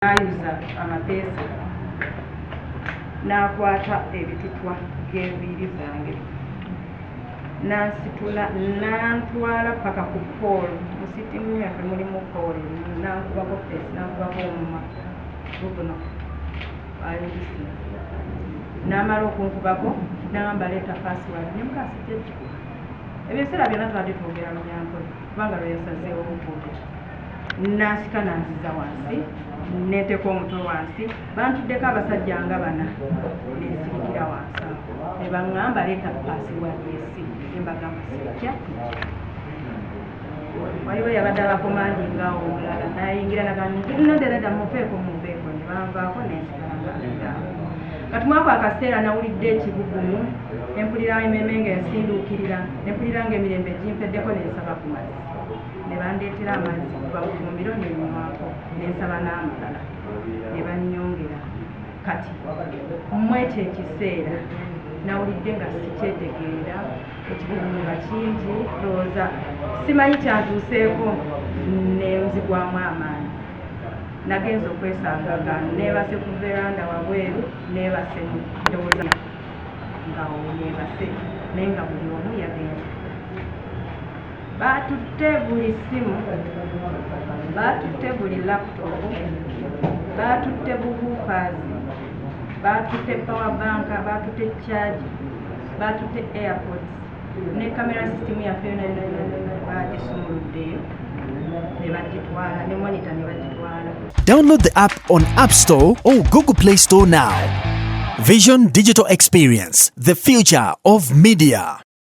Ayuza amapeesa n'akwata ebitutwa by'enviiri zange n'ansitula n'antwala paka ku poolo mu sitiimu yaffe mulimu poolo n'ankubako feesi n'ankubako omumwa guguno ayogisi n'amala okunkubako n'agamba leeta password ne mukasiteki ebiseera byonna tubadde twogera Lunyankole kubanga lwe yasazeewo obukuubi n'asika n'anziza wansi neteeka omutwe wansi bantuddeko abasajja nga bana nensirikira wansi ne baŋŋamba leeta password yesi embagamba sijja waliwo yabadde abakomandi ngaawo omulala nayingira nagannodereda mupeeko mumbeeko ne banvaako nensigalanga katumwako akaseera nawulidde ekibugumu empulira ememe nga ensinduukirira nempulira nga emirembe gimpeddeko nensaba ku mazzi ne bandeetera amazzi kuva mu fumbiro nenywako nensaba n'amalala ne bannyongera kati mwekyo ekiseera nawulidde nga sikyetegeera ekibugumu nga kingi lowooza simanyi kyantuuseeko nenzigwamu amaanyi nagenza okwesangaga neebase ku veranda wabweru neebase ndowooza nga neebase naye nga buli omu yagenza batutte buli simu batutte buli laptop batutte bubuufazi batutte power bank batutte charge batutte airpods ne camera system yaffe bagisumuluddeyo ne bagitwala ne monitor ne bagitwala. Download the app on App Store or Google Play Store now. Vision Digital Experience, the future of media.